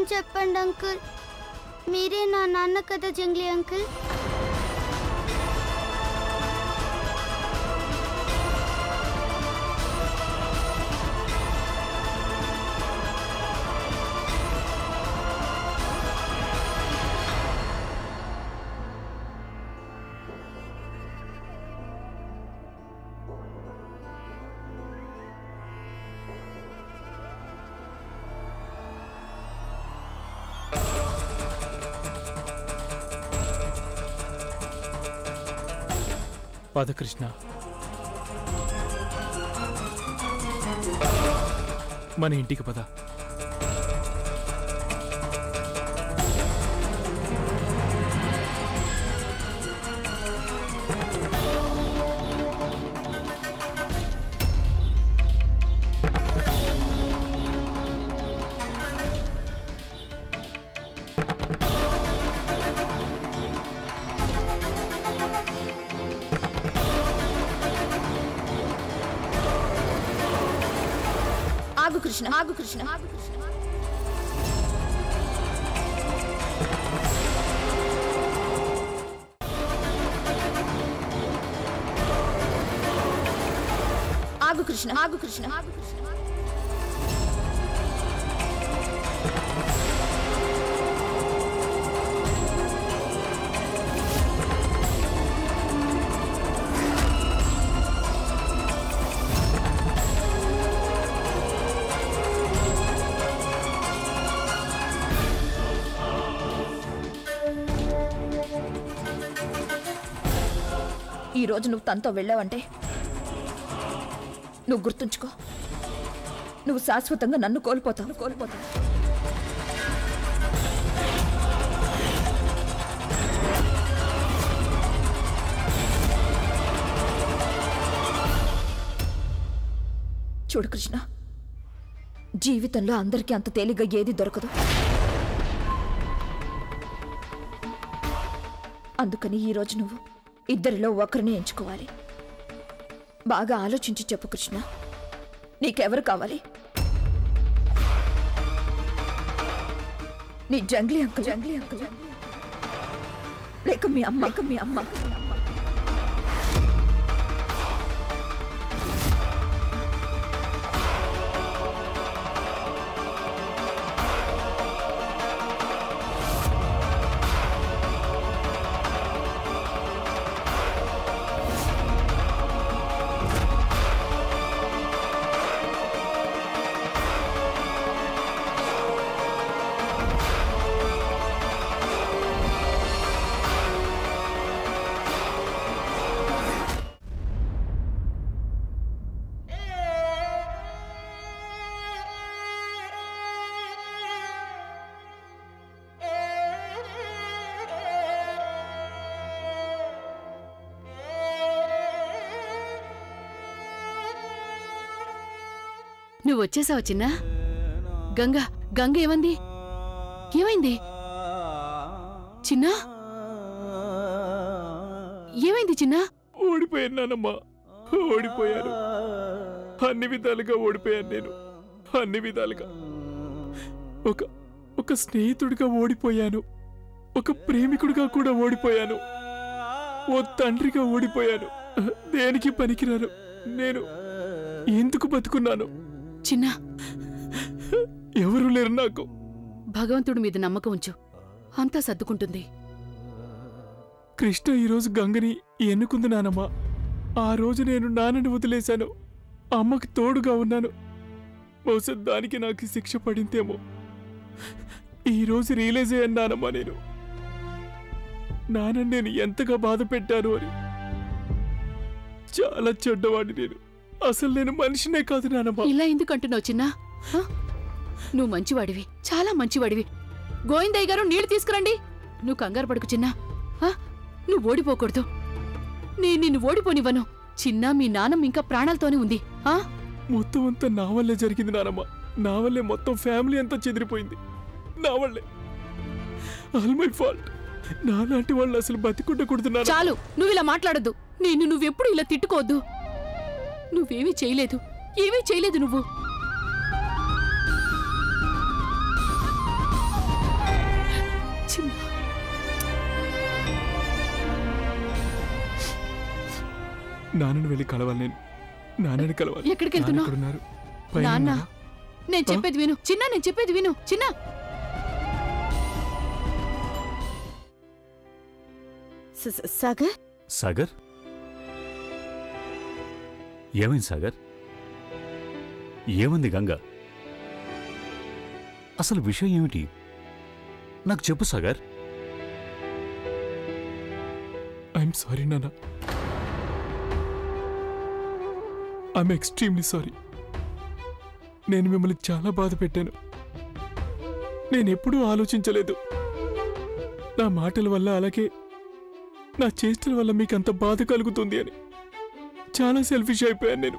నిజం చెప్పండి అంకుల్, మీరే నా నాన్న కదా జంగ్లీ అంకుల్? పాదకృష్ణ, మన ఇంటికి పద. ఆగు కృష్ణ, ఆగు కృష్ణ, ఆగు కృష్ణ. ఆగు కృష్ణ, ఆగు కృష్ణ, ఆగు కృష్ణ. ఈ రోజు నువ్వు తనతో వెళ్ళావంటే నువ్వు గుర్తుంచుకో, నువ్వు శాశ్వతంగా నన్ను కోల్పోతావు. చూడు కృష్ణ, జీవితంలో అందరికీ అంత తేలిగ్గా ఏది దొరకదు. అందుకని ఈరోజు నువ్వు ఇద్దరిలో ఒకరిని ఎంచుకోవాలి. బాగా ఆలోచించి చెప్పు కృష్ణ, నీకెవరు కావాలి? నీ జంగ్లీ అంకుల్ లేక మీ అమ్మ? నువ్వు వచ్చేసావు చిన్నా. గంగ ఏమైంది చిన్నా? ఏమైంది చిన్నా? ఓడిపోయాను నానమ్మా, ఓడిపోయాను. అన్ని విధాలుగా ఓడిపోయాను నేను, అన్ని విధాలుగా. ఒక స్నేహితుడిగా ఓడిపోయాను, ఒక ప్రేమికుడిగా కూడా ఓడిపోయాను, ఓ తండ్రిగా ఓడిపోయాను. దేనికి పనికిరాను నేను. ఎందుకు బతుకున్నాను? చిన్నా, ఎవరు లేరు నాకు. భగవంతుడి మీద నమ్మకం ఉంచు, అంతా సర్దుకుంటుంది. కృష్ణ ఈరోజు గంగని ఎన్నుకుంది నానమ్మా. ఆ రోజు నేను నాన్నని వదిలేశాను, అమ్మకి తోడుగా ఉన్నాను. బహుశా దానికి నాకు శిక్ష పడిందేమో. ఈరోజు రియలైజ్ అయ్యాను నానమ్మా, నేను నాన్నని నేను ఎంతగా బాధ పెట్టాను అని. చాలా చెడ్డవాడిని నేను. అసలు నేను మనిషినే కాదు నానమ్మా. ఇలా ఎందుకంటున్నావు చిన్నా? నువ్వు మంచివాడివి, చాలా మంచివాడివి. గోవిందయ్య గారు నీళ్లు తీసుకురండి. నువ్వు కంగారు పడుకు చిన్నా, నువ్వు ఓడిపోకూడదు. నేను నిన్ను ఓడిపోనివ్వను. చిన్నా, మీ నాన్నమ్మ ఇంకా ప్రాణాలతోనే ఉంది. మొత్తం అంతా నా వల్లే జరిగింది నానమ్మా. నా వల్లే మొత్తం ఫ్యామిలీ అంతా చెదిరిపోయింది. నా వల్లే, ఆల్ మై ఫాల్ట్. నాలాంటి వాళ్ళు అసలు బతికుండకూడదు. చాలు, నువ్వు ఇలా మాట్లాడద్దు. నువ్వెప్పుడు ఇలా తిట్టుకోవద్దు. నువ్వేమీ చేయలేదు, ఏమీ చేయలేదు నువ్వు. నాన్నని వెళ్ళి కలవాలి. నేను నాన్నని కలవాలి. ఎక్కడికి వెళ్తున్నావు? ఎక్కడున్నారు? నాన్న, నేను చెప్పేది విను చిన్న, నేను చెప్పేది విను చిన్న. సాగర్, సాగర్, ఏమైంది సాగర్? ఏమంది గంగ? అసలు విషయం ఏమిటి? నాకు చెప్పు సాగర్. ఐఎమ్ సారీ నాన్న. I'm extremely sorry. నేను మిమ్మల్ని చాలా బాధ పెట్టాను. నేనెప్పుడూ ఆలోచించలేదు నా మాటల వల్ల, అలాగే నా చేష్టల వల్ల మీకంత బాధ కలుగుతుంది అని. చాలా సెల్ఫిష్ అయిపోయాను నేను.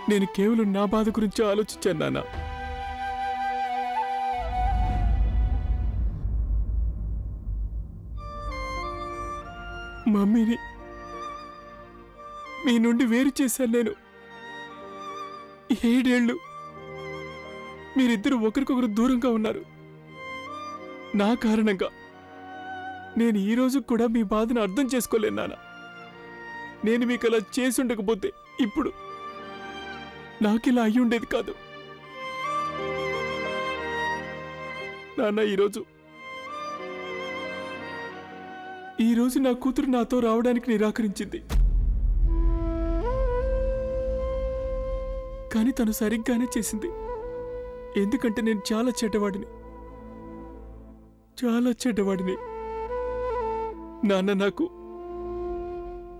నేను కేవలం నా బాధ గురించి ఆలోచించాను నాన్న. మమ్మీని మీ నుండి వేరు చేశాను నేను. 7 ఏళ్ళు మీరిద్దరు ఒకరికొకరు దూరంగా ఉన్నారు. నా కారణంగా నేను ఈ రోజు కూడా మీ బాధను అర్థం చేసుకోలేను నాన్న. నేను మీకు అలా చేసి ఉండకపోతే ఇప్పుడు నాకిలా అయ్యి ఉండేది కాదు నాన్న. ఈరోజు నా కూతురు నాతో రావడానికి నిరాకరించింది. కానీ తను సరిగ్గానే చేసింది. ఎందుకంటే నేను చాలా చెడ్డవాడిని. నాన్న,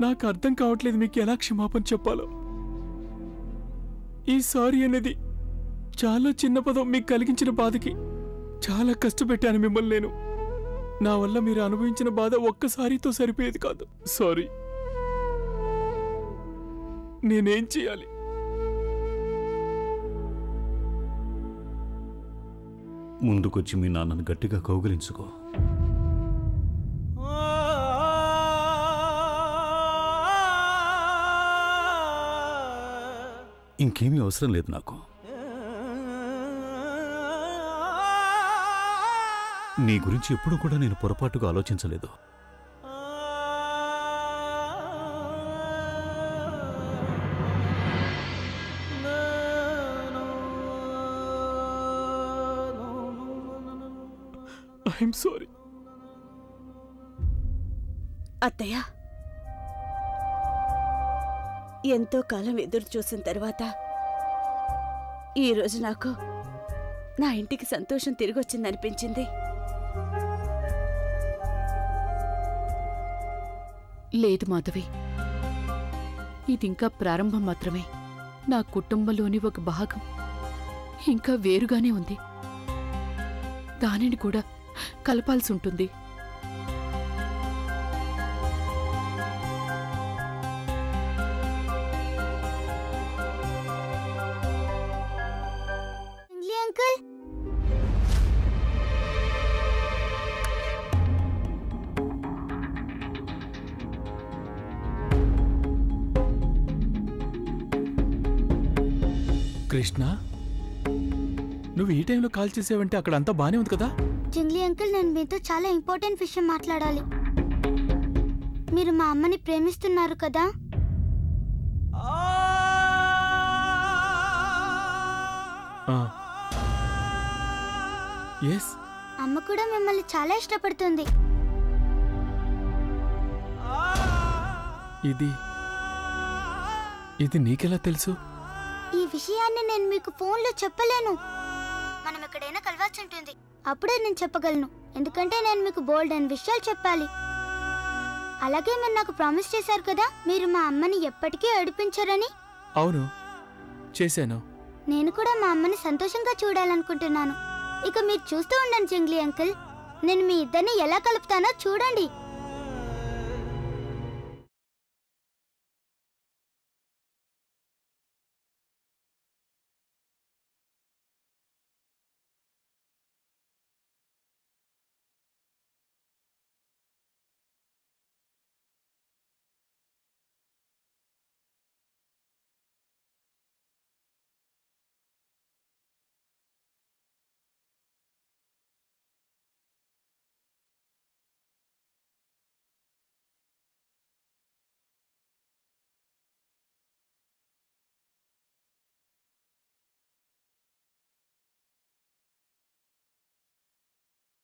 నాకు అర్థం కావట్లేదు మీకు ఎలా క్షమాపణ చెప్పాలో. ఈ సారీ అనేది చాలా చిన్న పదం. మీకు కలిగించిన బాధకి చాలా కష్టపెట్టాను మిమ్మల్ని నేను. నా వల్ల మీరు అనుభవించిన బాధ ఒక్కసారితో సరిపోయేది కాదు. సారీ. నేనేం చేయాలి? ముందుకొచ్చి మీ నాన్నను గట్టిగా కౌగిలించుకో. ఇంకేమీ అవసరం లేదు నాకు. నీ గురించి ఎప్పుడూ కూడా నేను పొరపాటుగా ఆలోచించలేదు. I'm sorry. అత్తయ్య, ఎంతో కాలం ఎదురు చూసిన తర్వాత ఈరోజు నాకు నా ఇంటికి సంతోషం తిరిగొచ్చిందనిపించింది. లేదు మాధవి, ఇదింకా ప్రారంభం మాత్రమే. నా కుటుంబంలోని ఒక భాగం ఇంకా వేరుగానే ఉంది. దానిని కూడా కలపాల్సి ఉంటుంది. అంకుల్, కృష్ణ, నువ్వు ఈ టైంలో కాల్ చేసావంటే అక్కడ అంతా బానే ఉంది కదా? జింగ్లీ అంకుల్, నేను మీతో చాలా ఇంపార్టెంట్ విషయం మాట్లాడాలి. మీరు మా అమ్మని ప్రేమిస్తున్నారు కదా? ఎస్. అమ్మ కూడా మిమ్మల్ని చాలా ఇష్టపడుతుంది. ఇది నీకెలా తెలుసు? ఈ విషయాన్ని నేను మీకు ఫోన్లో చెప్పలేను. మనం ఎక్కడైనా కలవాల్సి ఉంటుంది, అప్పుడే నేను చెప్పగలను. ఎందుకంటే నేను మీకు బోల్డ్ అని విషయాలు చెప్పాలి. అలాగే మీరు నాకు ప్రామిస్ చేశారు కదా, మీరు మా అమ్మని ఎప్పటికీ ఏడిపించరని. అవును, చేశాను. నేను కూడా మా అమ్మని సంతోషంగా చూడాలనుకుంటున్నాను. ఇక మీరు చూస్తూ ఉండండి జింగ్లీ అంకుల్, నేను మీ ఇద్దరిని ఎలా కలుపుతానో చూడండి.